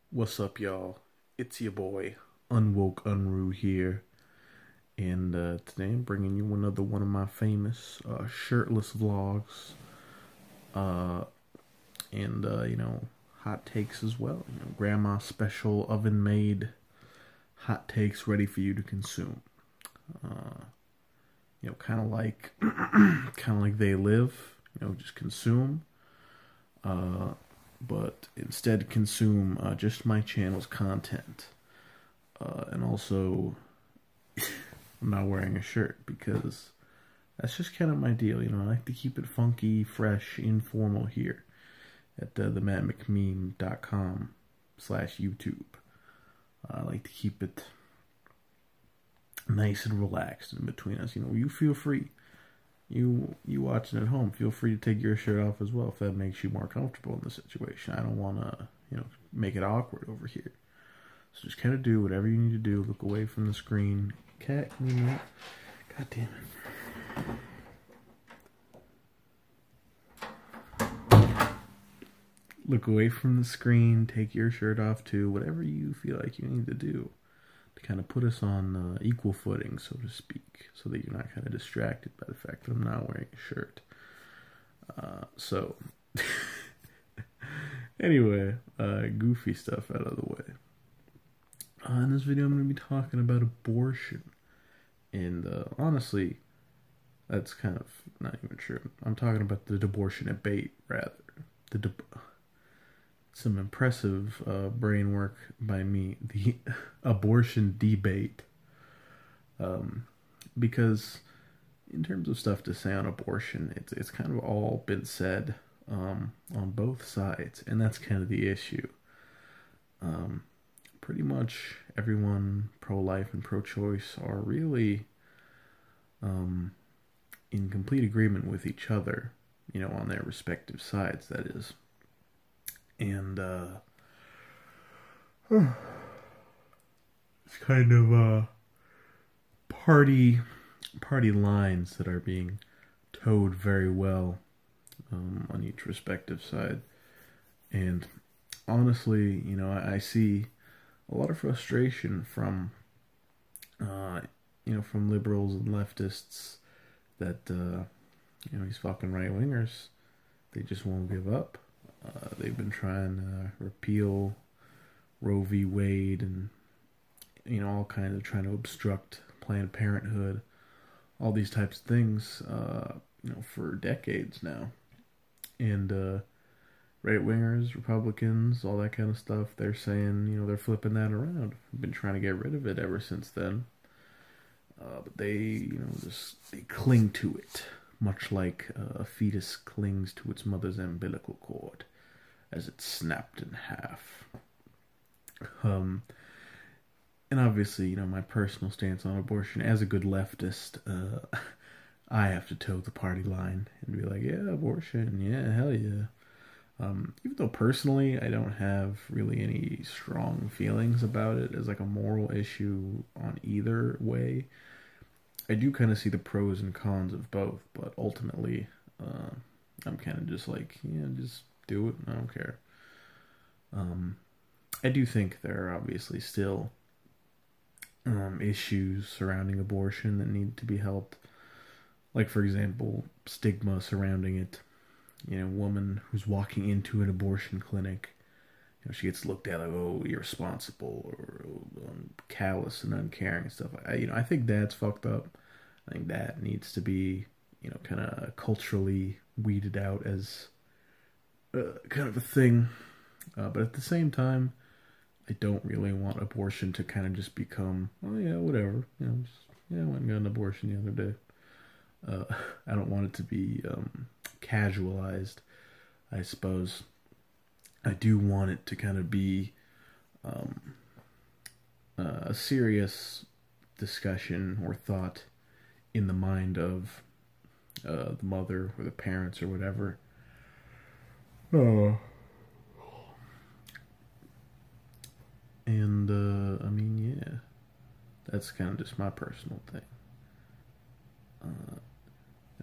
What's up, y'all? It's your boy, Unwoke Unruh here, and today I'm bringing you another one of my famous shirtless vlogs, uh, and hot takes as well. Grandma special oven-made hot takes ready for you to consume. Uh, kind of like, kind of like they live. Just consume. But instead consume just my channel's content. And also, I'm not wearing a shirt because that's just kind of my deal. I like to keep it funky, fresh, informal here at themattmcmeme.com/YouTube. I like to keep it nice and relaxed in between us. You feel free. You watching at home, feel free to take your shirt off as well if that makes you more comfortable in the situation. I don't want to, make it awkward over here. So just kind of do whatever you need to do. Look away from the screen. Cat, can you not? God damn it. Look away from the screen. Take your shirt off too. Whatever you feel like you need to do to kind of put us on equal footing, so to speak, so that you're not kind of distracted by the fact that I'm not wearing a shirt. So, anyway, goofy stuff out of the way. In this video, I'm going to be talking about abortion. And honestly, that's kind of not even true. I'm talking about the abortion debate, rather. Some impressive brain work by me. The abortion debate. Because in terms of stuff to say on abortion, it's kind of all been said on both sides. And that's kind of the issue. Pretty much everyone pro-life and pro-choice are really in complete agreement with each other, on their respective sides, that is. And it's kind of party lines that are being towed very well on each respective side. And honestly, I see a lot of frustration from from liberals and leftists that these fucking right-wingers, they just won't give up. They've been trying to repeal Roe v. Wade and all kinds of trying to obstruct Planned Parenthood, all these types of things for decades now. And right-wingers, Republicans, all that kind of stuff, they're saying, they're flipping that around. We've been trying to get rid of it ever since then. But they, they cling to it, much like a fetus clings to its mother's umbilical cord as it's snapped in half. And obviously, my personal stance on abortion, as a good leftist, I have to toe the party line and be like, yeah, abortion, yeah, hell yeah. Even though personally I don't have really any strong feelings about it as like a moral issue on either way, I do kind of see the pros and cons of both, but ultimately I'm kind of just like, yeah, just do it, I don't care. I do think there are obviously still issues surrounding abortion that need to be helped. Like, for example, stigma surrounding it. Woman who's walking into an abortion clinic, she gets looked at like, oh, irresponsible or callous and uncaring and stuff. I think that's fucked up. I think that needs to be, kind of culturally weeded out as kind of a thing. But at the same time, I don't really want abortion to kind of just become, oh yeah, whatever. I went and got an abortion the other day. I don't want it to be casualized, I suppose. I do want it to kind of be a serious discussion or thought in the mind of the mother or the parents or whatever. Oh. And I mean, yeah, that's kind of just my personal thing.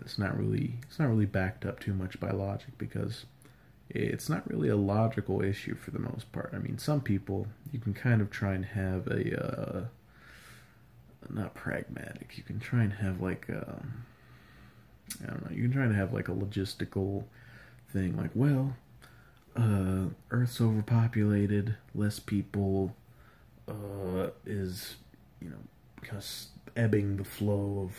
It's not really backed up too much by logic because it's not really a logical issue for the most part. I mean, some people, you can kind of try and have not pragmatic, you can try and have like, I don't know, you can try and have like a logistical thing, like, well, Earth's overpopulated, less people is, because ebbing the flow of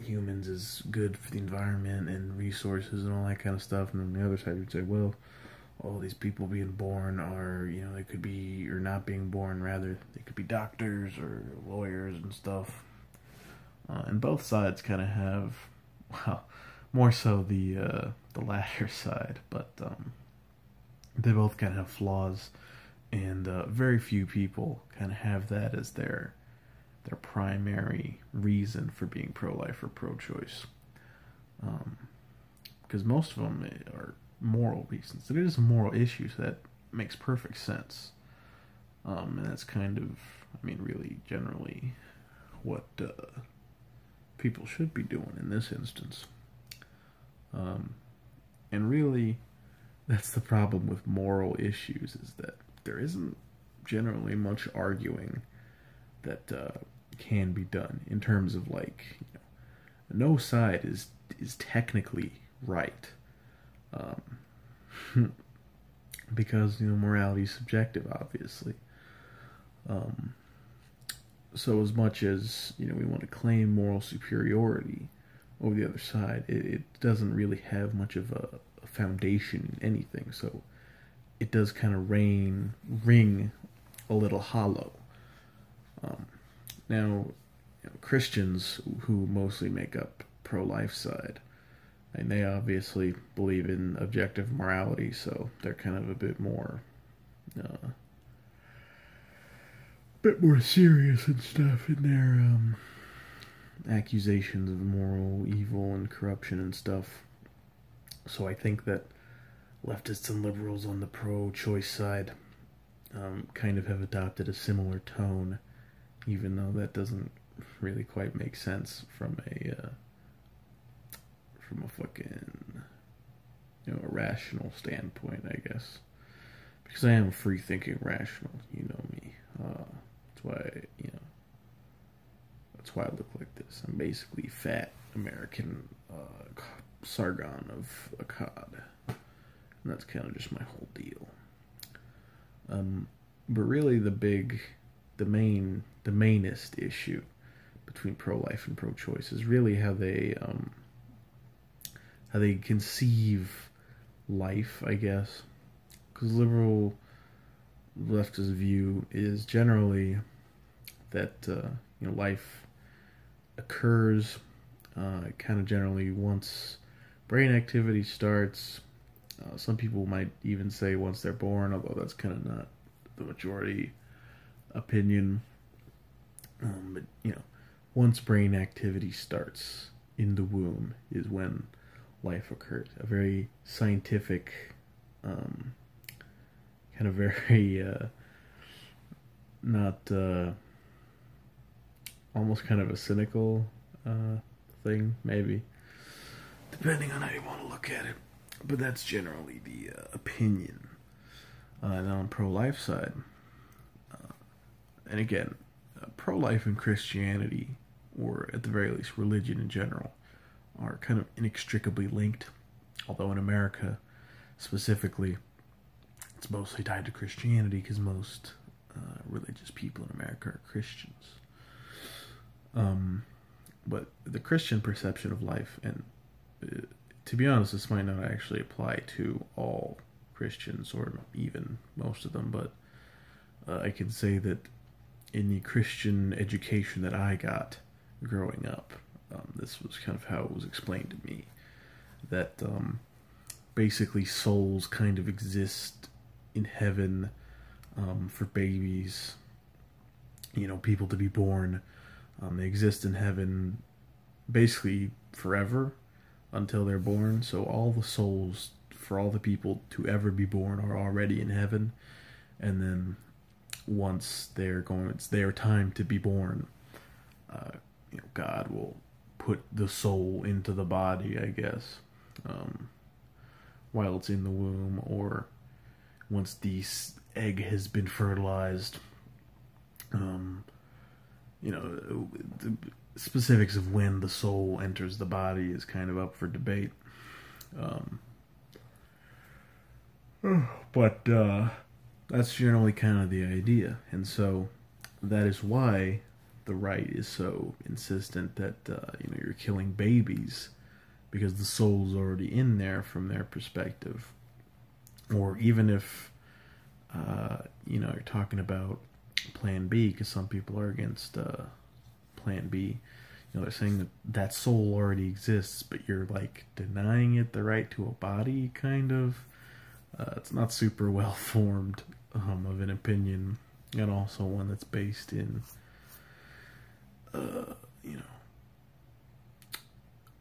humans is good for the environment and resources and all that kind of stuff. And on the other side, you'd say, well, all these people being born are, they could be, or not being born, rather, they could be doctors or lawyers and stuff. And both sides kind of have, well, more so the latter side, but they both kind of have flaws, and very few people kind of have that as their primary reason for being pro-life or pro-choice. Because most of them are moral reasons. It is a moral issue, so that makes perfect sense. And that's kind of, really generally what people should be doing in this instance. And really, that's the problem with moral issues, is that there isn't generally much arguing that can be done in terms of, like, no side is technically right, because morality is subjective, obviously. So as much as we want to claim moral superiority over the other side, it doesn't really have much of a foundation in anything. So it does kind of ring a little hollow. Now, Christians who mostly make up pro-life side, and they obviously believe in objective morality, so they're kind of a bit more serious and stuff in their accusations of moral evil and corruption and stuff. So I think that leftists and liberals on the pro-choice side kind of have adopted a similar tone, even though that doesn't really quite make sense from a fucking a rational standpoint, I guess, because I am free-thinking rational. You know me. That's why I look like this. I'm basically fat American Sargon of Akkad, and that's kind of just my whole deal. But really, the mainest issue between pro-life and pro-choice is really how they conceive life, I guess. Because liberal leftist view is generally that life occurs kind of generally once brain activity starts. Some people might even say once they're born, although that's kind of not the majority opinion. But once brain activity starts in the womb is when life occurs. A very scientific, kind of very not almost kind of a cynical thing, maybe, depending on how you want to look at it. But that's generally the opinion. And on pro-life side, and again, pro-life and Christianity, or at the very least religion in general, are kind of inextricably linked. Although in America, specifically, it's mostly tied to Christianity, because most religious people in America are Christians. But the Christian perception of life, and to be honest, this might not actually apply to all Christians, or even most of them, but I can say that in the Christian education that I got growing up, this was kind of how it was explained to me, that basically souls kind of exist in heaven for babies, people to be born. They exist in heaven basically forever until they're born. So all the souls for all the people to ever be born are already in heaven, and then once it's their time to be born, God will put the soul into the body, I guess. while it's in the womb, or once the egg has been fertilized. You know, the specifics of when the soul enters the body is kind of up for debate. But that's generally kind of the idea. And so that is why the right is so insistent that you're killing babies, because the soul's already in there from their perspective. Or even if you're talking about Plan B, because some people are against Plan B. They're saying that that soul already exists, but you're like denying it the right to a body, kind of. It's not super well formed of an opinion, and also one that's based in,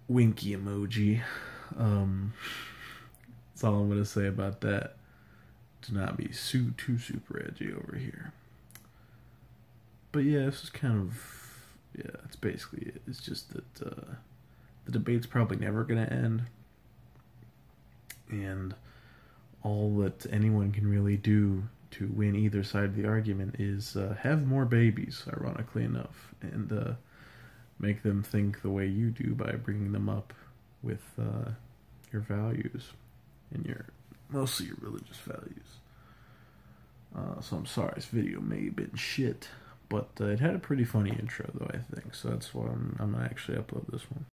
winky emoji. That's all I'm gonna say about that. To not be too super edgy over here. But yeah, this is kind of, that's basically it. It's just that the debate's probably never gonna end, and all that anyone can really do to win either side of the argument is have more babies, ironically enough, and make them think the way you do by bringing them up with your values and mostly your religious values. So I'm sorry, this video may have been shit, but it had a pretty funny intro though, I think, so that's why I'm gonna actually upload this one.